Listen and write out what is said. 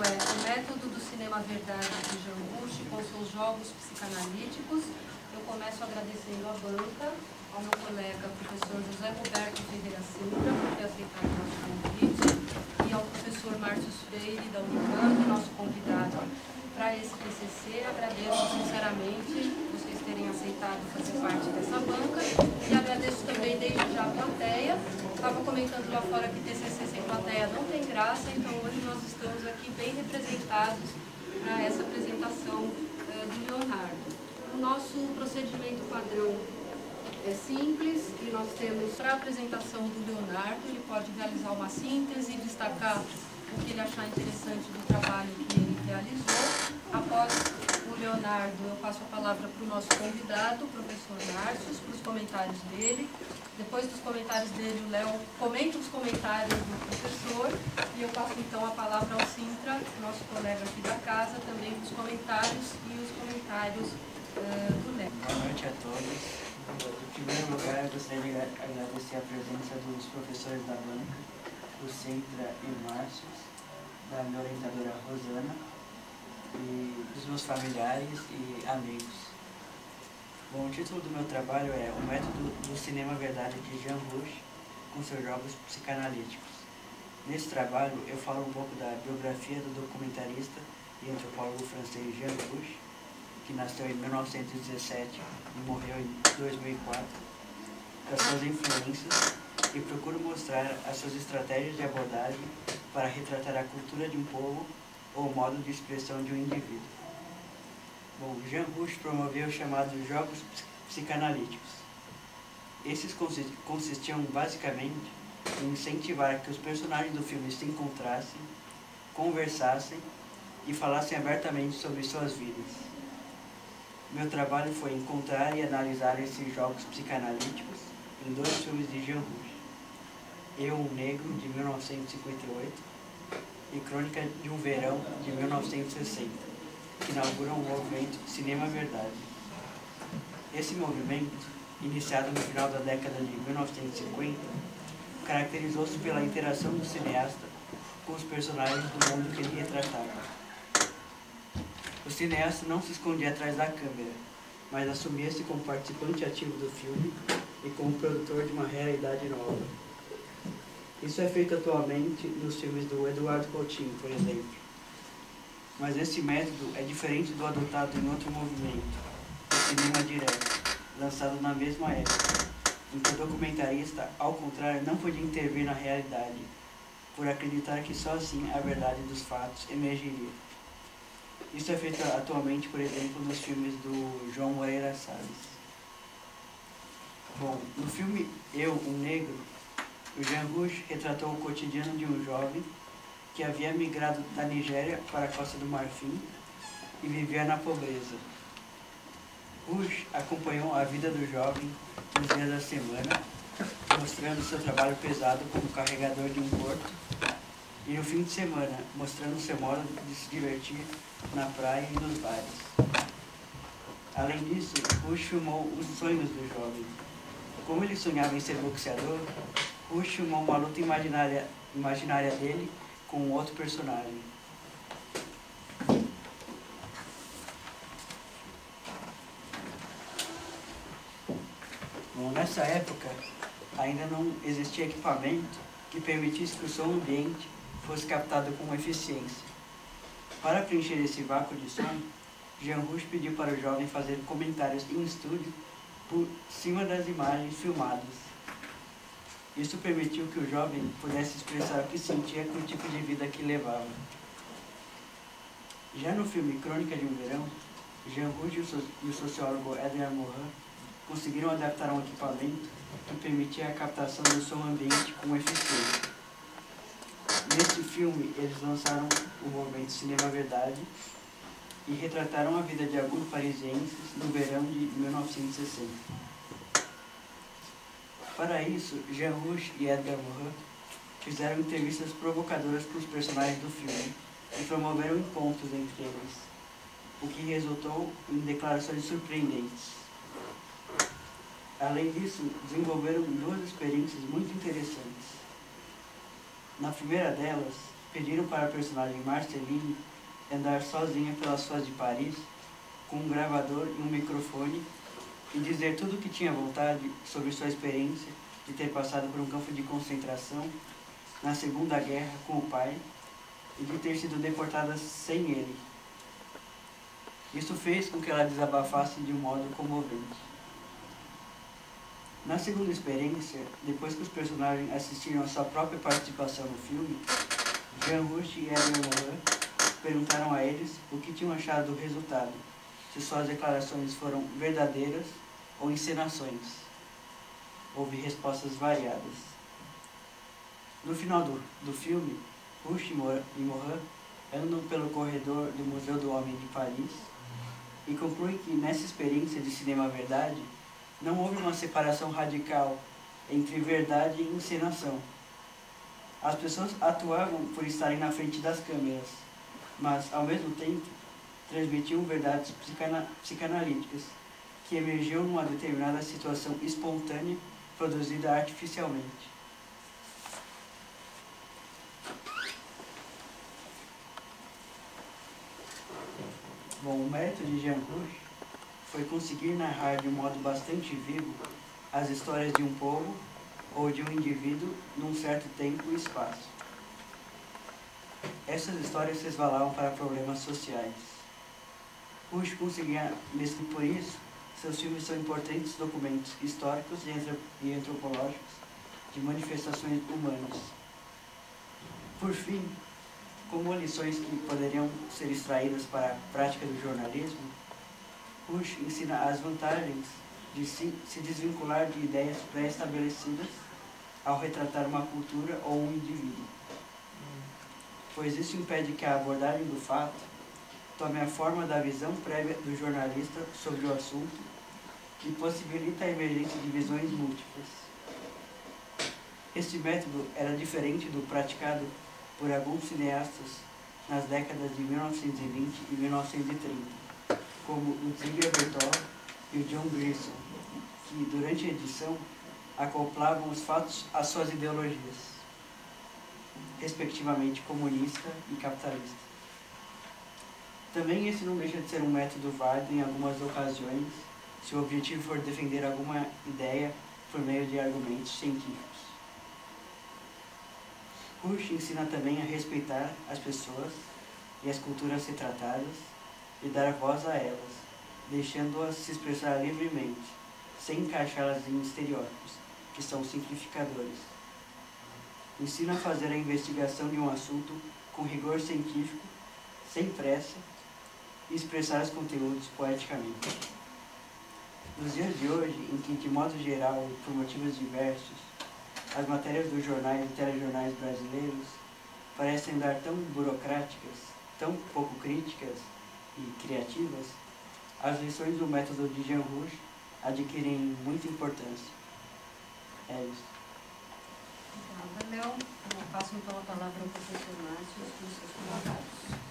é O Método do Cinema Verdade de Jean Rouch com seus jogos psicanalíticos. Eu começo agradecendo à banca, ao meu colega professor José Roberto Ferreira Sintra por ter aceitado o nosso convite, e ao professor Márcio Freire da Unicamp, nosso convidado para esse TCC. Agradeço sinceramente vocês terem aceitado fazer parte dessa banca e agradeço também desde já a plateia. Estava comentando lá fora que TCC sem plateia não tem graça, então hoje nós estamos aqui bem representados para essa apresentação do Leonardo. O nosso procedimento padrão é simples e nós temos para a apresentação do Leonardo, ele pode realizar uma síntese, destacar o que ele achar interessante do trabalho que ele realizou. Após o Leonardo, eu passo a palavra para o nosso convidado, o professor Márcio, para os comentários dele. Depois dos comentários dele, o Léo comenta os comentários do professor e eu passo então a palavra ao Sintra, nosso colega aqui da casa, também para os comentários e os comentários do Léo. Boa noite a todos. Em primeiro lugar, eu gostaria de agradecer a presença dos professores da banca, o Sintra e o Márcio, da minha orientadora Rosana, e dos meus familiares e amigos. Bom, o título do meu trabalho é O Método do Cinema Verdade de Jean Rouch com seus jogos psicanalíticos. Nesse trabalho, eu falo um pouco da biografia do documentarista e antropólogo francês Jean Rouch, que nasceu em 1917 e morreu em 2004, das suas influências, e procuro mostrar as suas estratégias de abordagem para retratar a cultura de um povo ou o modo de expressão de um indivíduo. Bom, Jean Rouch promoveu os chamados jogos psicanalíticos. Esses consistiam basicamente em incentivar que os personagens do filme se encontrassem, conversassem e falassem abertamente sobre suas vidas. Meu trabalho foi encontrar e analisar esses jogos psicanalíticos em dois filmes de Jean Rouch: Eu, um Negro, de 1958, e Crônica de um Verão, de 1960, que inauguram o movimento Cinema Verdade. Esse movimento, iniciado no final da década de 1950, caracterizou-se pela interação do cineasta com os personagens do mundo que ele retratava. O cineasta não se escondia atrás da câmera, mas assumia-se como participante ativo do filme e como produtor de uma realidade nova. Isso é feito atualmente nos filmes do Eduardo Coutinho, por exemplo. Mas esse método é diferente do adotado em outro movimento, o cinema direto, lançado na mesma época, em que o documentarista, ao contrário, não podia intervir na realidade, por acreditar que só assim a verdade dos fatos emergiria. Isso é feito atualmente, por exemplo, nos filmes do João Moreira Salles. Bom, no filme Eu, um Negro, o Jean Rouch retratou o cotidiano de um jovem que havia migrado da Nigéria para a Costa do Marfim e vivia na pobreza. Rouch acompanhou a vida do jovem nos dias da semana, mostrando seu trabalho pesado como carregador de um porto, e no fim de semana, mostrando seu modo de se divertir na praia e nos bares. Além disso, Rouch filmou os sonhos do jovem. Como ele sonhava em ser boxeador, Rouch filmou uma luta imaginária dele com outro personagem. Bom, nessa época, ainda não existia equipamento que permitisse que o som ambiente fosse captado com eficiência. Para preencher esse vácuo de som, Jean Rouch pediu para o jovem fazer comentários em estúdio por cima das imagens filmadas. Isso permitiu que o jovem pudesse expressar o que sentia com o tipo de vida que levava. Já no filme Crônica de um Verão, Jean Rouch e o sociólogo Edgar Morin conseguiram adaptar um equipamento que permitia a captação do som ambiente com eficiência. Neste filme, eles lançaram o movimento Cinema Verdade e retrataram a vida de alguns parisienses no verão de 1960. Para isso, Jean Rouch e Edgar Morin fizeram entrevistas provocadoras para os personagens do filme e promoveram encontros entre eles, o que resultou em declarações surpreendentes. Além disso, desenvolveram duas experiências muito interessantes. Na primeira delas, pediram para a personagem Marceline andar sozinha pelas ruas de Paris, com um gravador e um microfone, e dizer tudo o que tinha vontade sobre sua experiência de ter passado por um campo de concentração na Segunda Guerra com o pai e de ter sido deportada sem ele. Isso fez com que ela desabafasse de um modo comovente. Na segunda experiência, depois que os personagens assistiram a sua própria participação no filme, Jean Rouch e Adrien Morin perguntaram a eles o que tinham achado do resultado, se suas declarações foram verdadeiras ou encenações. Houve respostas variadas. No final do filme, Rouch e Morin andam pelo corredor do Museu do Homem de Paris e concluem que nessa experiência de cinema-verdade não houve uma separação radical entre verdade e encenação. As pessoas atuavam por estarem na frente das câmeras, mas, ao mesmo tempo, transmitiam verdades psicanalíticas que emergiam numa determinada situação espontânea produzida artificialmente. Bom, o mérito de Jean Rouch foi conseguir narrar de um modo bastante vivo as histórias de um povo ou de um indivíduo num certo tempo e espaço. Essas histórias resvalavam para problemas sociais. Rouch conseguia, mesmo por isso, seus filmes são importantes documentos históricos e antropológicos de manifestações humanas. Por fim, como lições que poderiam ser extraídas para a prática do jornalismo, Rouch ensina as vantagens de se desvincular de ideias pré-estabelecidas ao retratar uma cultura ou um indivíduo, pois isso impede que a abordagem do fato tome a forma da visão prévia do jornalista sobre o assunto e possibilita a emergência de visões múltiplas. Este método era diferente do praticado por alguns cineastas nas décadas de 1920 e 1930, como o Ziegler Bertol e o John Grierson, que, durante a edição, acoplavam os fatos às suas ideologias, respectivamente comunista e capitalista. Também esse não deixa de ser um método válido em algumas ocasiões, se o objetivo for defender alguma ideia por meio de argumentos científicos. Rouch ensina também a respeitar as pessoas e as culturas retratadas e dar voz a elas, deixando-as se expressar livremente, sem encaixá-las em estereótipos, que são simplificadores. Ensina a fazer a investigação de um assunto com rigor científico, sem pressa, e expressar os conteúdos poeticamente. Nos dias de hoje, em que, de modo geral e por motivos diversos, as matérias dos jornais e telejornais brasileiros parecem andar tão burocráticas, tão pouco críticas e criativas, as lições do método de Jean Rouch adquirem muita importância. É isso. Obrigada, Léo. Eu passo então a palavra ao professor Márcio para os seus comentários.